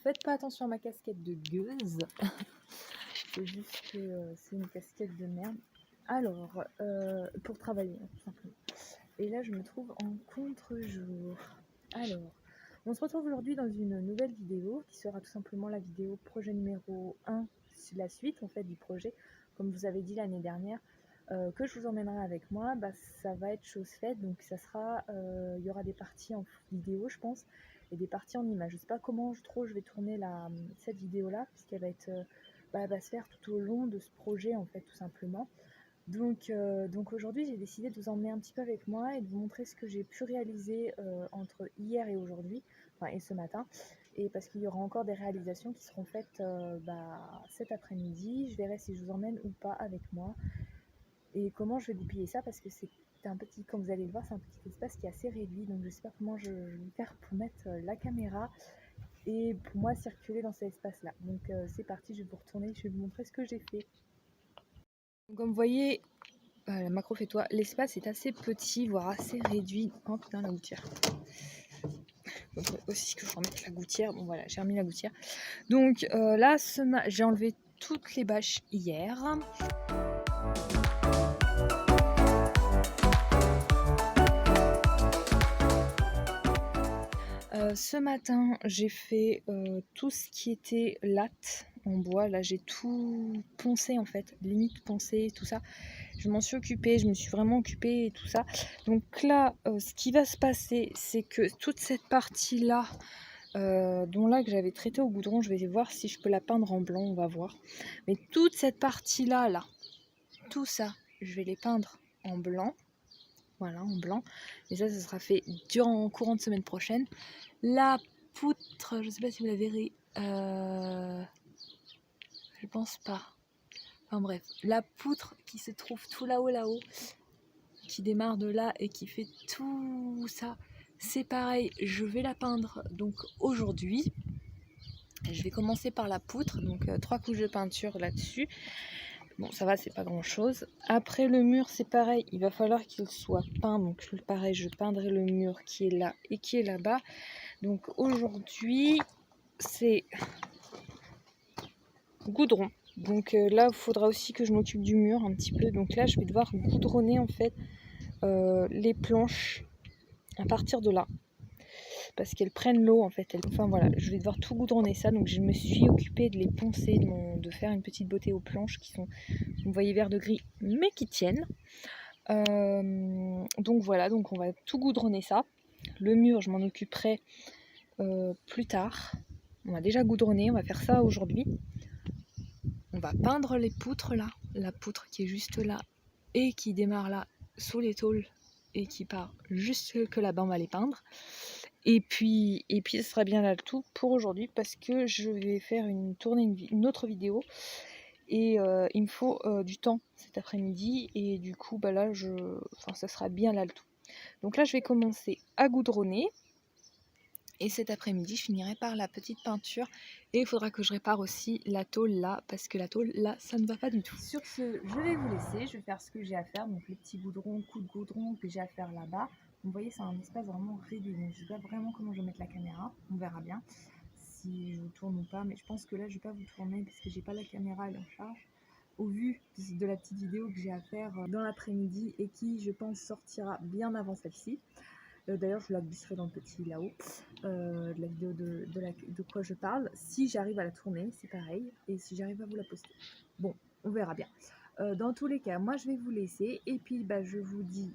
faites pas attention à ma casquette de gueuse. C'est juste que c'est une casquette de merde. Alors, pour travailler, tout simplement. Et là, je me trouve en contre-jour. Alors, on se retrouve aujourd'hui dans une nouvelle vidéo qui sera tout simplement la vidéo projet numéro 1, la suite en fait du projet. Comme vous avez dit l'année dernière, que je vous emmènerai avec moi, ça va être chose faite. Donc ça sera, il y aura des parties en vidéo, je pense, et des parties en images. Je sais pas comment je vais tourner cette vidéo là, puisqu'elle va être, elle va se faire tout au long de ce projet en fait, tout simplement. Donc aujourd'hui, j'ai décidé de vous emmener un petit peu avec moi et de vous montrer ce que j'ai pu réaliser entre hier et aujourd'hui, enfin et ce matin. Et parce qu'il y aura encore des réalisations qui seront faites cet après-midi. Je verrai si je vous emmène ou pas avec moi. Et comment je vais goupiller ça, parce que c'est un petit, comme vous allez le voir, c'est un petit espace qui est assez réduit. Donc je sais pas comment je vais faire pour mettre la caméra et pour moi circuler dans cet espace-là. Donc c'est parti, je vais vous retourner, je vais vous montrer ce que j'ai fait. Donc, comme vous voyez, la macro fait toi, l'espace est assez petit, voire assez réduit. Oh putain, la gouttière. Il faudrait aussi que je remette la gouttière. Bon voilà, j'ai remis la gouttière. Donc là, j'ai enlevé toutes les bâches hier. Ce matin, j'ai fait tout ce qui était latte en bois. Là, j'ai tout poncé en fait, limite poncé, tout ça. Je m'en suis occupée, je me suis vraiment occupée et tout ça. Donc là, ce qui va se passer, c'est que toute cette partie-là, dont là que j'avais traité au goudron, je vais voir si je peux la peindre en blanc, on va voir. Mais toute cette partie-là, tout ça, je vais les peindre en blanc. Voilà, en blanc. Et ça sera fait courant de semaine prochaine. La poutre, je sais pas si vous la verrez, je pense pas. Enfin bref, la poutre qui se trouve tout là-haut, qui démarre de là et qui fait tout ça, c'est pareil, je vais la peindre donc aujourd'hui. Je vais commencer par la poutre, donc 3 couches de peinture là-dessus. Bon, ça va, c'est pas grand chose. Après le mur, c'est pareil, il va falloir qu'il soit peint. Donc pareil, je peindrai le mur qui est là et qui est là-bas. Donc aujourd'hui, c'est goudron. Donc là, il faudra aussi que je m'occupe du mur un petit peu. Donc là, je vais devoir goudronner en fait les planches à partir de là. Parce qu'elles prennent l'eau en fait. Enfin voilà, je vais devoir tout goudronner ça. Donc je me suis occupée de les poncer, de faire une petite beauté aux planches qui sont, vous voyez, vert de gris, mais qui tiennent. Donc voilà, donc on va tout goudronner ça. Le mur, je m'en occuperai plus tard. On va déjà goudronner, on va faire ça aujourd'hui. On va peindre les poutres là, la poutre qui est juste là et qui démarre là sous les tôles et qui part juste que là-bas, on va les peindre. Et puis ce sera bien là le tout pour aujourd'hui, parce que je vais faire tourner une autre vidéo et il me faut du temps cet après-midi, et du coup là ça sera bien là le tout. Donc là je vais commencer à goudronner. Et cet après-midi, je finirai par la petite peinture. Et il faudra que je répare aussi la tôle là, parce que la tôle là, ça ne va pas du tout. Sur ce, je vais vous laisser. Je vais faire ce que j'ai à faire. Donc les petits goudrons, coups de goudron que j'ai à faire là-bas. Vous voyez, c'est un espace vraiment réduit. Donc je ne sais pas vraiment comment je vais mettre la caméra. On verra bien si je vous tourne ou pas. Mais je pense que là, je ne vais pas vous tourner parce que j'ai pas la caméra, elle est en charge. Au vu de la petite vidéo que j'ai à faire dans l'après-midi et qui, je pense, sortira bien avant celle-ci. D'ailleurs, je la glisserai dans le petit là-haut, de la vidéo de quoi je parle. Si j'arrive à la tourner, c'est pareil. Et si j'arrive à vous la poster. Bon, on verra bien. Dans tous les cas, moi, je vais vous laisser. Et puis, je vous dis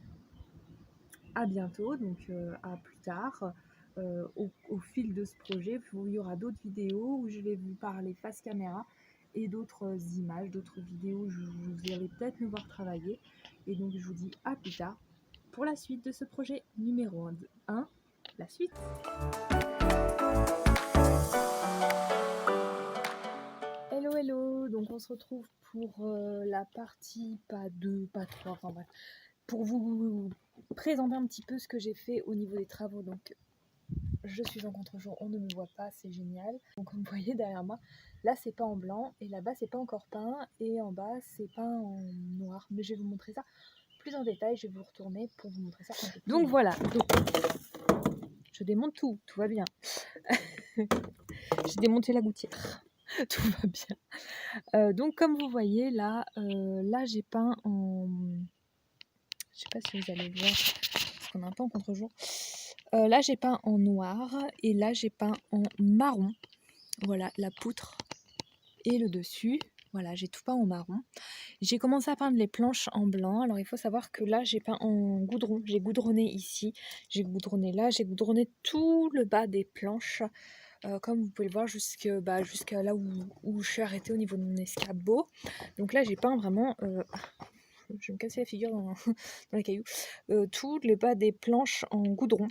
à bientôt. Donc, à plus tard. Au fil de ce projet, il y aura d'autres vidéos où je vais vous parler face caméra. Et d'autres images, d'autres vidéos où vous allez peut-être me voir travailler. Et donc, je vous dis à plus tard pour la suite de ce projet numéro 1, la suite. Hello, hello, donc on se retrouve pour la partie, pas 2, pas 3, enfin bref, pour vous présenter un petit peu ce que j'ai fait au niveau des travaux. Donc je suis en contre-jour, on ne me voit pas, c'est génial. Donc comme vous voyez derrière moi, là c'est peint en blanc, et là-bas c'est pas encore peint, et en bas c'est peint en noir. Mais je vais vous montrer ça plus en détail, je vais vous retourner pour vous montrer ça un peu plus. Donc voilà, Je démonte tout, tout va bien. J'ai démonté la gouttière, tout va bien. Donc comme vous voyez là, là j'ai peint en... Je sais pas si vous allez voir, parce qu'on est un peu en contre-jour. Là j'ai peint en noir et là j'ai peint en marron. Voilà, la poutre et le dessus. Voilà, j'ai tout peint en marron. J'ai commencé à peindre les planches en blanc. Alors il faut savoir que là j'ai peint en goudron. J'ai goudronné ici, j'ai goudronné là, j'ai goudronné tout le bas des planches. Comme vous pouvez le voir jusqu'à là où je suis arrêtée au niveau de mon escabeau. Donc là j'ai peint vraiment... je vais me casser la figure dans les cailloux. Tout le bas des planches en goudron.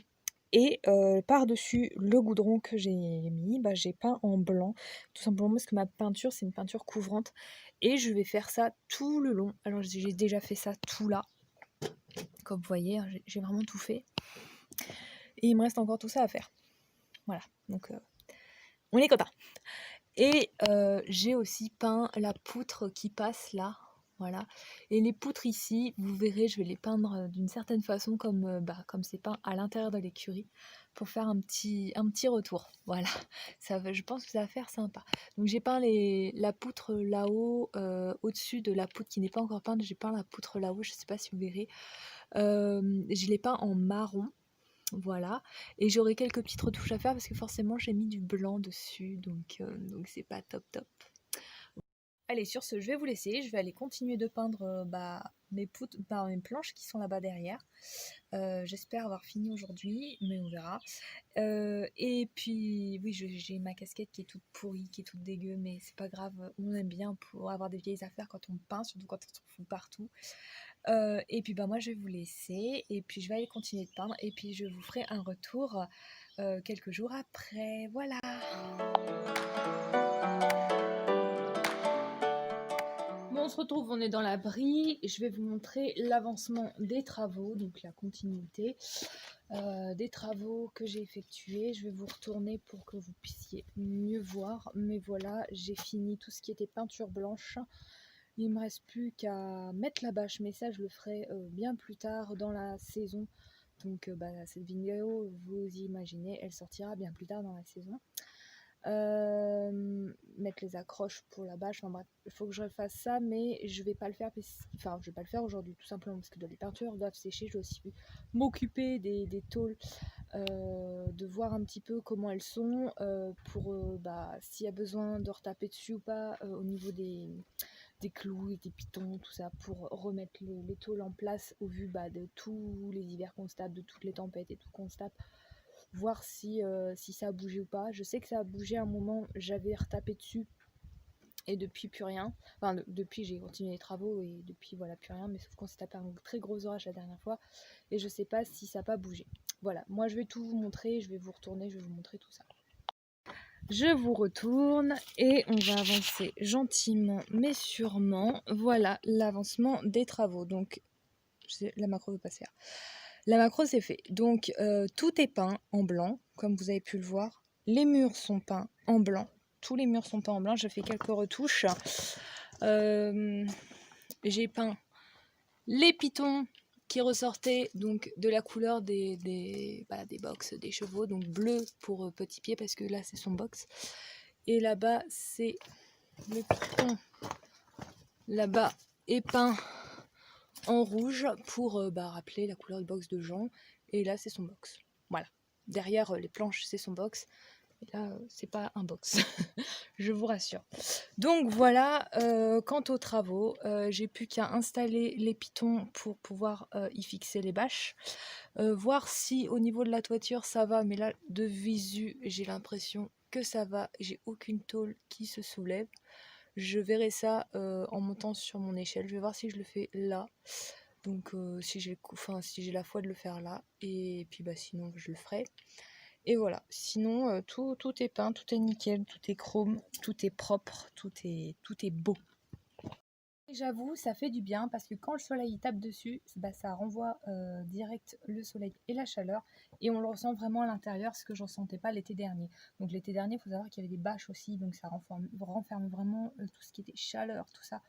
Et par-dessus le goudron que j'ai mis, j'ai peint en blanc, tout simplement parce que ma peinture, c'est une peinture couvrante. Et je vais faire ça tout le long. Alors j'ai déjà fait ça tout là. Comme vous voyez, hein, j'ai vraiment tout fait. Et il me reste encore tout ça à faire. Voilà, donc on est content. Et j'ai aussi peint la poutre qui passe là. Voilà. Et les poutres ici, vous verrez, je vais les peindre d'une certaine façon comme c'est peint à l'intérieur de l'écurie pour faire un petit retour. Voilà. Je pense que ça va faire sympa. Donc j'ai peint la poutre là-haut, au-dessus de la poutre qui n'est pas encore peinte. J'ai peint la poutre là-haut, je ne sais pas si vous verrez. Je l'ai peint en marron. Voilà, et j'aurai quelques petites retouches à faire parce que forcément j'ai mis du blanc dessus, donc c'est pas top top. Allez, sur ce, je vais vous laisser, je vais aller continuer de peindre mes poutres, mes planches qui sont là-bas derrière. J'espère avoir fini aujourd'hui, mais on verra. Et puis, oui, j'ai ma casquette qui est toute pourrie, qui est toute dégueu, mais c'est pas grave, on aime bien pour avoir des vieilles affaires quand on peint, surtout quand on se fout partout. Et puis moi je vais vous laisser et puis je vais aller continuer de peindre et puis je vous ferai un retour quelques jours après. Voilà. Bon, on se retrouve, on est dans la brie. Je vais vous montrer l'avancement des travaux, donc la continuité des travaux que j'ai effectués. Je vais vous retourner pour que vous puissiez mieux voir. Mais voilà, j'ai fini tout ce qui était peinture blanche. Il me reste plus qu'à mettre la bâche, mais ça je le ferai bien plus tard dans la saison. Donc cette vidéo, vous imaginez, elle sortira bien plus tard dans la saison. Mettre les accroches pour la bâche, enfin bref, il faut que je fasse ça, mais je vais pas le faire, je vais pas le faire aujourd'hui tout simplement parce que les peintures doivent sécher. Je dois aussi m'occuper des tôles, de voir un petit peu comment elles sont, pour s'il y a besoin de retaper dessus ou pas, au niveau des clous et des pitons, tout ça, pour remettre les tôles en place au vu de tous les hivers qu'on se tape, de toutes les tempêtes et tout qu'on se tape, voir si ça a bougé ou pas. Je sais que ça a bougé à un moment, j'avais retapé dessus et depuis plus rien. Enfin, depuis j'ai continué les travaux et depuis voilà plus rien, mais sauf qu'on s'est tapé un très gros orage la dernière fois et je sais pas si ça n'a pas bougé. Voilà, moi je vais tout vous montrer, je vais vous retourner, je vais vous montrer tout ça. Je vous retourne et on va avancer gentiment mais sûrement. Voilà l'avancement des travaux. Donc, la macro ne veut pas se faire. La macro c'est fait. Donc, tout est peint en blanc, comme vous avez pu le voir. Les murs sont peints en blanc. Tous les murs sont peints en blanc. J'ai fait quelques retouches. J'ai peint les pitons qui ressortaient donc de la couleur des box des chevaux, donc bleu pour Petit Pied parce que là c'est son box, et là-bas c'est le piton, là-bas est peint en rouge pour rappeler la couleur du box de Jean, et là c'est son box. Voilà, derrière les planches c'est son box, et là c'est pas un box. Je vous rassure. Donc voilà, quant aux travaux, j'ai plus qu'à installer les pitons pour pouvoir y fixer les bâches, voir si au niveau de la toiture ça va, mais là de visu j'ai l'impression que ça va, j'ai aucune tôle qui se soulève. Je verrai ça en montant sur mon échelle, je vais voir si je le fais là, donc si j'ai la foi de le faire là, et puis sinon je le ferai. Et voilà, sinon tout est peint, tout est nickel, tout est chrome, tout est propre, tout est beau. Et j'avoue, ça fait du bien parce que quand le soleil tape dessus, ça renvoie direct le soleil et la chaleur, et on le ressent vraiment à l'intérieur, ce que je ne ressentais pas l'été dernier. Donc l'été dernier, il faut savoir qu'il y avait des bâches aussi, donc ça renferme vraiment tout ce qui était chaleur, tout ça.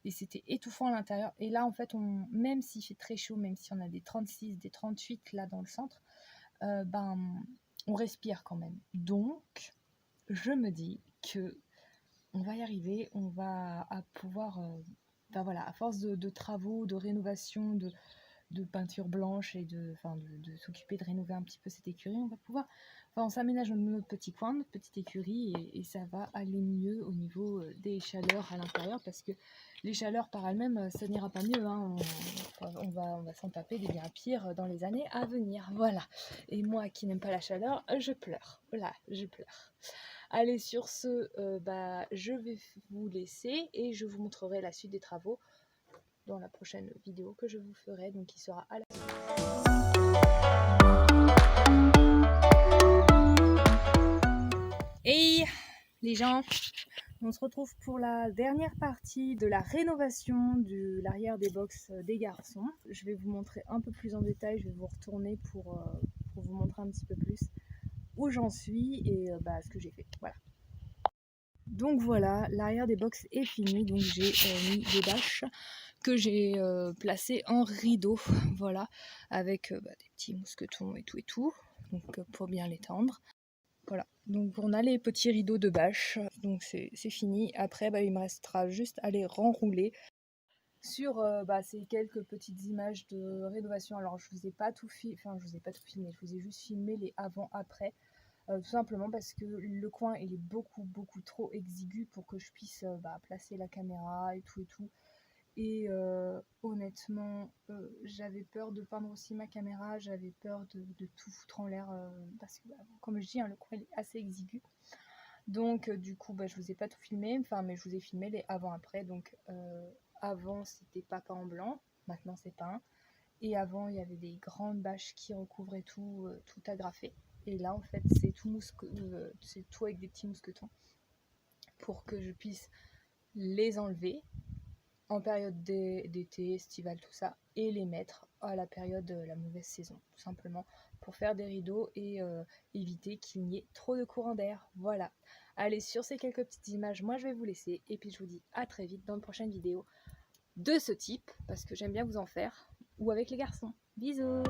Et c'était étouffant à l'intérieur. Et là, en fait, même s'il fait très chaud, même si on a des 36, des 38 là dans le centre, on respire quand même. Donc, je me dis que on va y arriver, on va pouvoir, à force de travaux, de rénovation, de peinture blanche et de s'occuper de rénover un petit peu cette écurie, on va pouvoir, on s'aménage notre petit coin, notre petite écurie et ça va aller mieux au niveau des chaleurs à l'intérieur parce que les chaleurs par elles-mêmes, ça n'ira pas mieux, hein. On va s'en taper des bien pires dans les années à venir, voilà. Et moi qui n'aime pas la chaleur, je pleure, voilà, je pleure. Allez, sur ce, je vais vous laisser et je vous montrerai la suite des travaux dans la prochaine vidéo que je vous ferai, donc qui sera à la suite. Hey les gens, on se retrouve pour la dernière partie de la rénovation de l'arrière des box des garçons. Je vais vous montrer un peu plus en détail, je vais vous retourner pour vous montrer un petit peu plus où j'en suis et ce que j'ai fait. Voilà. Donc voilà, l'arrière des box est fini, donc j'ai mis des bâches que j'ai placées en rideau, voilà, avec des petits mousquetons et tout, donc pour bien les tendre. Voilà, donc on a les petits rideaux de bâche, donc c'est fini. Après, il me restera juste à les renrouler sur ces quelques petites images de rénovation. Alors je vous ai pas tout filmé, je vous ai juste filmé les avant-après. Tout simplement parce que le coin il est beaucoup trop exigu pour que je puisse placer la caméra et tout. Et honnêtement, j'avais peur de peindre aussi ma caméra, j'avais peur de tout foutre en l'air parce que, comme je dis, le coin il est assez exigu. Donc du coup, je vous ai pas tout filmé, mais je vous ai filmé les avant-après. Donc avant c'était pas peint en blanc, maintenant c'est peint. Et avant il y avait des grandes bâches qui recouvraient tout agrafé. Et là en fait c'est tout avec des petits mousquetons pour que je puisse les enlever en période d'été, estivale, tout ça, et les mettre à la période de la mauvaise saison, tout simplement pour faire des rideaux et éviter qu'il n'y ait trop de courant d'air. Voilà. Allez, sur ces quelques petites images, moi je vais vous laisser et puis je vous dis à très vite dans une prochaine vidéo de ce type, parce que j'aime bien vous en faire, ou avec les garçons. Bisous!